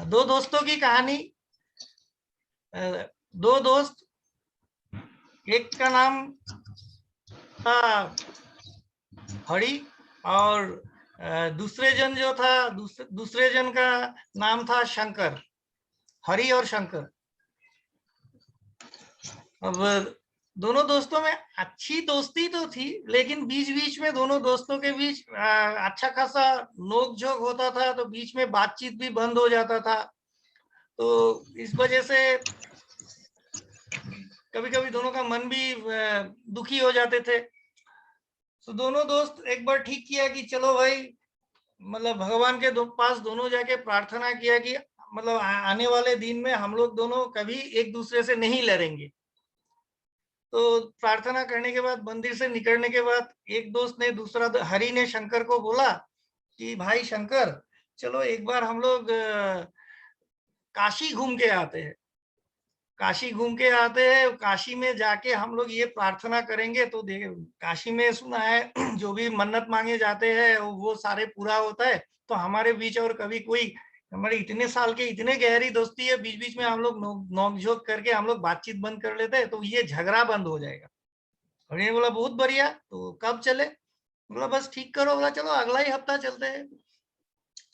दो दोस्तों की कहानी। दो दोस्त, एक का नाम था हरि और दूसरे जन जो था दूसरे जन का नाम था शंकर। हरि और शंकर। अब दोनों दोस्तों में अच्छी दोस्ती तो थी, लेकिन बीच बीच में दोनों दोस्तों के बीच अच्छा खासा नोक झोंक होता था, तो बीच में बातचीत भी बंद हो जाता था। तो इस वजह से कभी कभी दोनों का मन भी दुखी हो जाते थे। तो दोनों दोस्त एक बार ठीक किया कि चलो भाई, मतलब भगवान के पास दोनों जाके प्रार्थना किया कि मतलब आने वाले दिन में हम लोग दोनों कभी एक दूसरे से नहीं लड़ेंगे। तो प्रार्थना करने के बाद, मंदिर से निकलने के बाद, एक दोस्त ने हरि ने शंकर को बोला कि भाई शंकर, चलो एक बार हम लोग काशी घूम के आते हैं। काशी घूम के आते हैं, काशी में जाके हम लोग ये प्रार्थना करेंगे तो देख, काशी में सुना है जो भी मन्नत मांगे जाते हैं वो सारे पूरा होता है। तो हमारे बीच और कभी कोई, हमारे इतने साल के इतने गहरी दोस्ती है, बीच बीच में हम लोग नोक झोंक करके हम लोग बातचीत बंद कर लेते हैं, तो ये झगड़ा बंद हो जाएगा। और ये बोला बहुत बढ़िया, तो कब चले? बोला बस ठीक करो। बोला चलो अगला ही हफ्ता चलते हैं।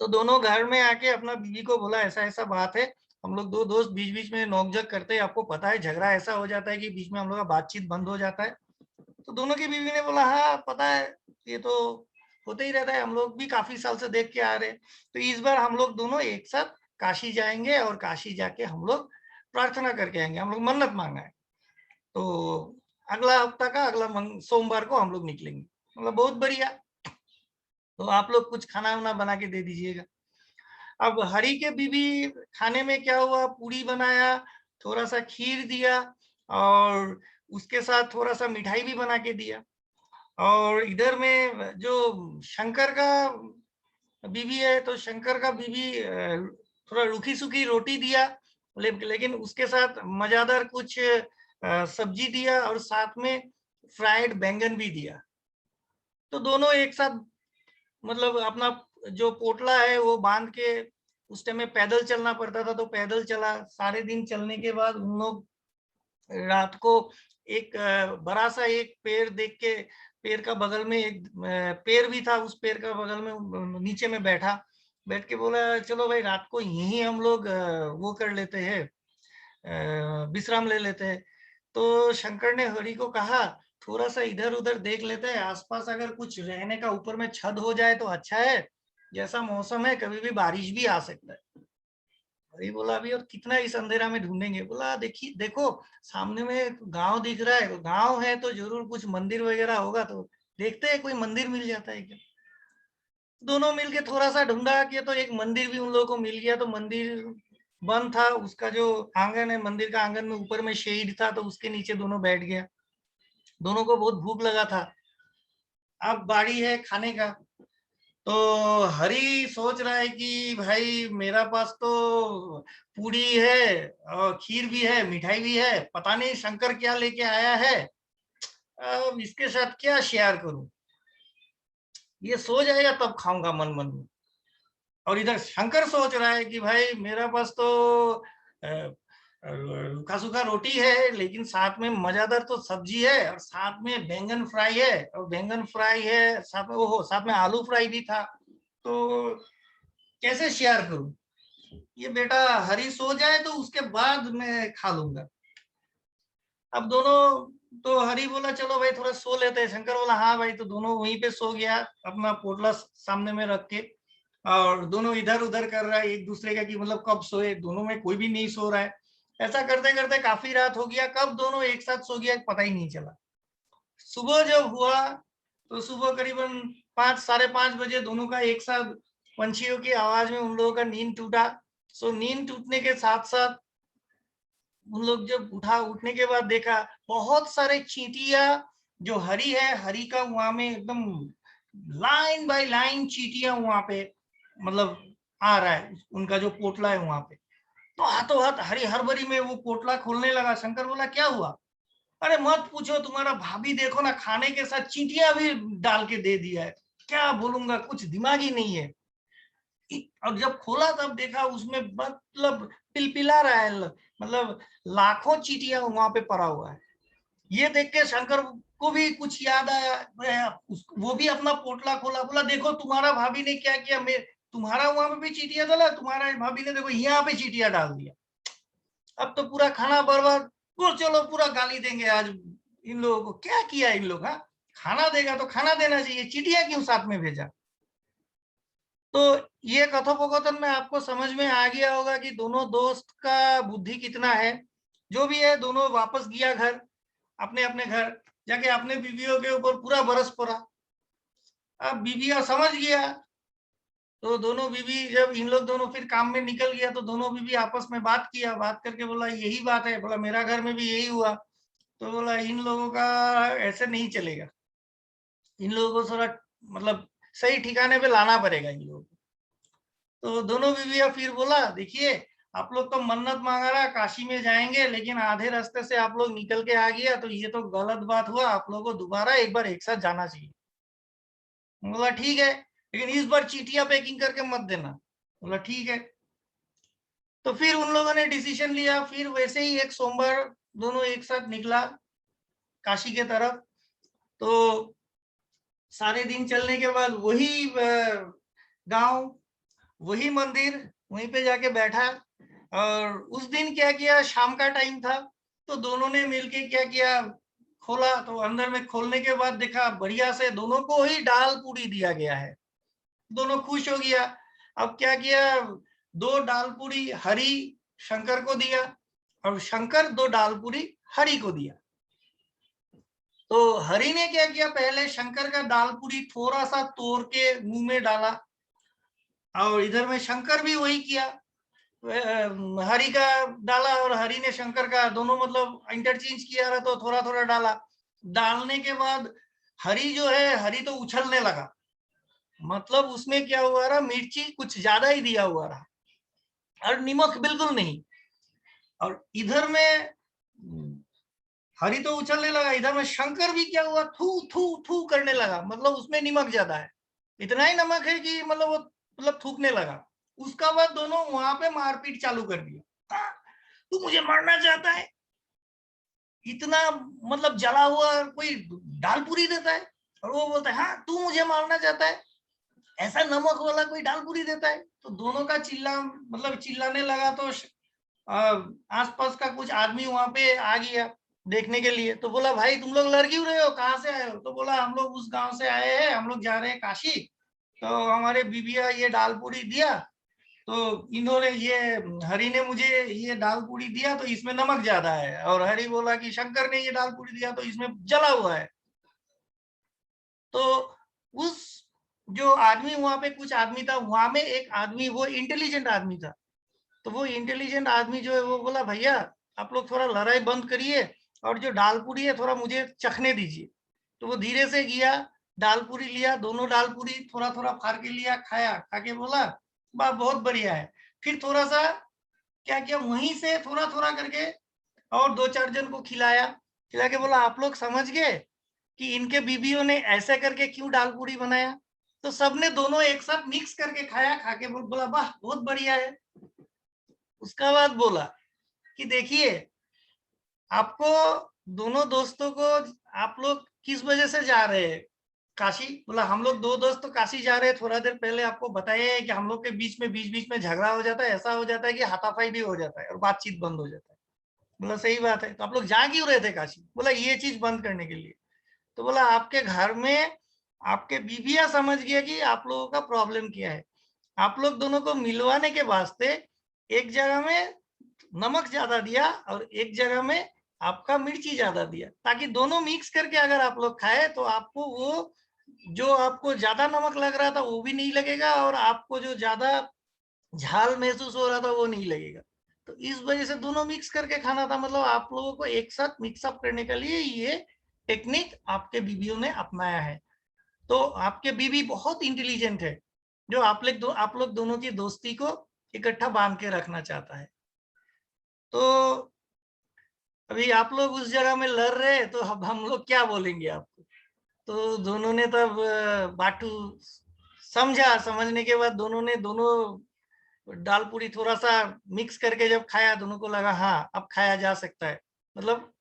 तो दोनों घर में आके अपना बीवी को बोला ऐसा ऐसा बात है, हम लोग दो दोस्त बीच बीच में नोकझोंक करते हैं, आपको पता है झगड़ा ऐसा हो जाता है कि बीच में हम लोग का बातचीत बंद हो जाता है। तो दोनों की बीवी ने बोला हाँ पता है, ये तो होते ही रहता है, हम लोग भी काफी साल से देख के आ रहे हैं। तो इस बार हम लोग दोनों एक साथ काशी जाएंगे और काशी जाके हम लोग प्रार्थना करके आएंगे, हम लोग मन्नत मांगा है। तो अगला हफ्ता का अगला सोमवार को हम लोग निकलेंगे। मतलब बहुत बढ़िया, तो आप लोग कुछ खाना वाना बना के दे दीजिएगा। अब हरि के बीबी खाने में क्या हुआ, पूरी बनाया, थोड़ा सा खीर दिया और उसके साथ थोड़ा सा मिठाई भी बना के दिया। और इधर में जो शंकर का बीबी है, तो शंकर का बीबी थोड़ा रूखी सूखी रोटी दिया, लेकिन उसके साथ मजेदार कुछ सब्जी दिया और साथ में फ्राइड बैंगन भी दिया। तो दोनों एक साथ, मतलब अपना जो पोटला है वो बांध के, उस टाइम में पैदल चलना पड़ता था, तो पैदल चला। सारे दिन चलने के बाद उन लोग रात को एक बड़ा सा एक पेड़ देख के, पेड़ का बगल में एक पेड़ भी था, उस पेड़ का बगल में नीचे में बैठ के बोला चलो भाई रात को यहीं हम लोग वो कर लेते हैं, विश्राम ले लेते हैं। तो शंकर ने हरि को कहा थोड़ा सा इधर उधर देख लेते हैं, आसपास अगर कुछ रहने का ऊपर में छत हो जाए तो अच्छा है, जैसा मौसम है कभी भी बारिश भी आ सकता है। हरि बोला अभी और कितना इस अंधेरा में ढूंढेंगे? बोला देखिए देखो, सामने में गांव दिख रहा है, गांव है तो जरूर कुछ मंदिर वगैरह होगा, तो देखते हैं कोई मंदिर मिल जाता है क्या। दोनों मिलके थोड़ा सा ढूंढा कि तो एक मंदिर भी उन लोगों को मिल गया। तो मंदिर बंद था, उसका जो आंगन है, मंदिर का आंगन में ऊपर में शेड था, तो उसके नीचे दोनों बैठ गया। दोनों को बहुत भूख लगा था, अब बारी है खाने का। तो हरि सोच रहा है कि भाई मेरा पास तो पूरी है और खीर भी है, मिठाई भी है, पता नहीं शंकर क्या लेके आया है, अब इसके साथ क्या शेयर करूं, ये सो जाएगा तब खाऊंगा मन मन में। और इधर शंकर सोच रहा है कि भाई मेरा पास तो रूखा सूखा रोटी है, लेकिन साथ में मजेदार तो सब्जी है, और साथ में बैंगन फ्राई है, और बैंगन फ्राई है साथ में, ओहो साथ में आलू फ्राई भी था। तो कैसे शेयर करूं, ये बेटा हरी सो जाए तो उसके बाद मैं खा लूंगा। अब दोनों, तो हरी बोला चलो भाई थोड़ा सो लेते हैं। शंकर बोला हाँ भाई। तो दोनों वहीं पे सो गया, अपना पोटला सामने में रख के, और दोनों इधर उधर कर रहा है एक दूसरे का कि मतलब कब सोए, दोनों में कोई भी नहीं सो रहा है। ऐसा करते करते काफी रात हो गया, कब दोनों एक साथ सो गया पता ही नहीं चला। सुबह जब हुआ तो सुबह करीबन 5, 5:30 बजे दोनों का एक साथ पंछियों की आवाज में उन लोगों का नींद टूटा। सो नींद टूटने के साथ साथ उन लोग जब उठने के बाद देखा बहुत सारे चींटियां, जो हरी है, हरी का वहां में एकदम लाइन बाय लाइन चींटियां वहां पे, मतलब आ रहा है, उनका जो पोटला है वहां पे। तो हाथों हाथ हरी हरबरी में वो पोटला खोलने लगा। शंकर बोला क्या हुआ? अरे मत पूछो, तुम्हारा भाभी देखो ना, खाने के साथ चींटियां भी डाल के दे दिया है। क्या बोलूंगा, कुछ दिमाग ही नहीं है। और जब खोला तब देखा उसमें मतलब पिलपिला रहा है, मतलब लाखों चींटियां वहां पे पड़ा हुआ है। ये देख के शंकर को भी कुछ याद आया, वो भी अपना पोटला खोला, बोला देखो तुम्हारा भाभी ने क्या किया, मैं तुम्हारा वहां पे भी चींटियां डाला, तुम्हारा भाभी ने देखो यहाँ पे चींटियां डाल दिया, अब तो पूरा खाना बर्बाद। वो चलो पूरा गाली देंगे आज इन लोगों को, क्या किया इन लोग। हाँ, खाना देगा तो खाना देना चाहिए, चींटियां क्यों साथ में भेजा। तो ये कथोपकथन में आपको समझ में आ गया होगा कि दोनों दोस्त का बुद्धि कितना है। जो भी है, दोनों वापस गया घर, अपने अपने घर जाके अपने बीवियों के ऊपर पूरा बरस पड़ा। अब बीवियां समझ गया, तो दोनों बीवी जब इन लोग दोनों फिर काम में निकल गया तो दोनों बीवी आपस में बात किया, बात करके बोला यही बात है, बोला मेरा घर में भी यही हुआ। तो बोला इन लोगों का ऐसे नहीं चलेगा, इन लोगों को थोड़ा मतलब सही ठिकाने पे लाना पड़ेगा इन लोगों को। तो दोनों बीवियां फिर बोला देखिए, आप लोग तो मन्नत मांगा रहा काशी में जाएंगे, लेकिन आधे रास्ते से आप लोग निकल के आ गया, तो ये तो गलत बात हुआ, आप लोगों को दोबारा एक बार एक साथ जाना चाहिए। बोला ठीक है, लेकिन इस बार चीटियां पैकिंग करके मत देना। बोला ठीक है। तो फिर उन लोगों ने डिसीजन लिया, फिर वैसे ही एक सोमवार दोनों एक साथ निकला काशी के तरफ। तो सारे दिन चलने के बाद वही गांव, वही मंदिर, वहीं पे जाके बैठा। और उस दिन क्या किया, शाम का टाइम था, तो दोनों ने मिलके क्या किया, खोला, तो अंदर में खोलने के बाद देखा बढ़िया से दोनों को ही दाल पूरी दिया गया है। दोनों खुश हो गया। अब क्या किया, 2 दाल पूरी हरि शंकर को दिया, और शंकर 2 दाल पूरी हरि को दिया। तो हरि ने क्या किया, पहले शंकर का दाल पूरी थोड़ा सा तोड़ के मुंह में डाला, और इधर में शंकर भी वही किया, हरि का डाला, और हरि ने शंकर का, दोनों मतलब इंटरचेंज किया रहा, तो थोड़ा थोड़ा डाला। डालने के बाद हरि जो है, हरि तो उछलने लगा, मतलब उसमें क्या हुआ रहा, मिर्ची कुछ ज्यादा ही दिया हुआ रहा, और नमक बिल्कुल नहीं। और इधर में हरि तो उछलने लगा, इधर में शंकर भी क्या हुआ, थू थू थू करने लगा, मतलब उसमें नमक ज्यादा है, इतना ही नमक है कि मतलब वो मतलब थूकने लगा। उसका बाद दोनों वहां पे मारपीट चालू कर दिया। तू मुझे मारना चाहता है, इतना मतलब जला हुआ कोई दाल पूरी देता है। और वो बोलता है हाँ तू मुझे मारना चाहता है, ऐसा नमक वाला कोई दाल पूरी देता है। तो दोनों का मतलब चिल्लाने लगा। तो आसपास का कुछ आदमी वहां पे आ गया देखने के लिए, तो बोला भाई तुम लोग लड़ क्यों रहे हो, कहाँ से आए हो। तो बोला हम लोग उस गांव से आए हैं, हम लोग जा रहे हैं काशी, तो हमारे बीबिया ये दाल पूरी दिया, तो इन्होंने ये हरि ने मुझे ये दाल पूरी दिया तो इसमें नमक ज्यादा है, और हरि बोला कि शंकर ने ये दाल पूरी दिया तो इसमें जला हुआ है। तो उस जो आदमी वहां पे, कुछ आदमी था वहां में, एक आदमी वो इंटेलिजेंट आदमी था, तो वो इंटेलिजेंट आदमी जो है वो बोला भैया आप लोग थोड़ा लड़ाई बंद करिए, और जो दाल पूरी है थोड़ा मुझे चखने दीजिए। तो वो धीरे से गया, दाल पूरी लिया, दोनों दाल पूरी थोड़ा थोड़ा फाड़ के लिया, खाया, खा के बोला वाह बहुत बढ़िया है। फिर थोड़ा सा क्या किया, वहीं से थोड़ा थोड़ा करके और 2-4 जन को खिलाया, खिला के बोला आप लोग समझ गए कि इनके बीबियों ने ऐसे करके क्यों दाल पूरी बनाया। तो सबने दोनों एक साथ मिक्स करके खाया, खा के बोला वाह बहुत बढ़िया है। उसका बाद बोला कि देखिए आपको, दोनों दोस्तों को, आप लोग किस वजह से जा रहे हैं काशी। बोला हम लोग 2 दोस्त तो काशी जा रहे हैं, थोड़ा देर पहले आपको बताया है कि हम लोग के बीच बीच में झगड़ा हो जाता है, ऐसा हो जाता है कि हाथापाई भी हो जाता है और बातचीत बंद हो जाता है। बोला सही बात है, तो आप लोग जा क्यों रहे थे काशी। बोला ये चीज बंद करने के लिए। तो बोला आपके घर में आपके बीबियां समझ गया कि आप लोगों का प्रॉब्लम क्या है, आप लोग दोनों को मिलवाने के वास्ते एक जगह में नमक ज्यादा दिया और एक जगह में आपका मिर्ची ज्यादा दिया, ताकि दोनों मिक्स करके अगर आप लोग खाए तो आपको वो जो आपको ज्यादा नमक लग रहा था वो भी नहीं लगेगा, और आपको जो ज्यादा झाल महसूस हो रहा था वो नहीं लगेगा। तो इस वजह से दोनों मिक्स करके खाना था, मतलब आप लोगों को एक साथ मिक्सअप करने के लिए ये टेक्निक आपके बीबियों ने अपनाया है। तो आपके बीबी बहुत इंटेलिजेंट है, जो आप लोग दोनों की दोस्ती को इकट्ठा बांध के रखना चाहता है। तो अभी आप लोग उस जगह में लड़ रहे हैं, तो अब हम लोग क्या बोलेंगे आपको। तो दोनों ने तब बाटू समझा, समझने के बाद दोनों ने दोनों दाल पूरी थोड़ा सा मिक्स करके जब खाया, दोनों को लगा हाँ अब खाया जा सकता है, मतलब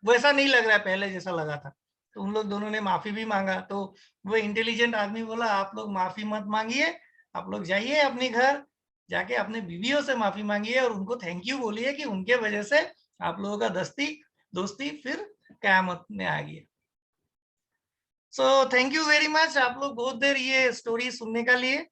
वैसा नहीं लग रहा है पहले जैसा लगा था। तो उन लोग दोनों ने माफी भी मांगा। तो वो इंटेलिजेंट आदमी बोला आप लोग माफी मत मांगिए, आप लोग जाइए अपने घर, जाके अपने बीवियों से माफी मांगिए और उनको थैंक यू बोलिए कि उनके वजह से आप लोगों का दोस्ती फिर कयामत में आ गई। So thank you very much आप लोग बहुत देर ये स्टोरी सुनने का लिए।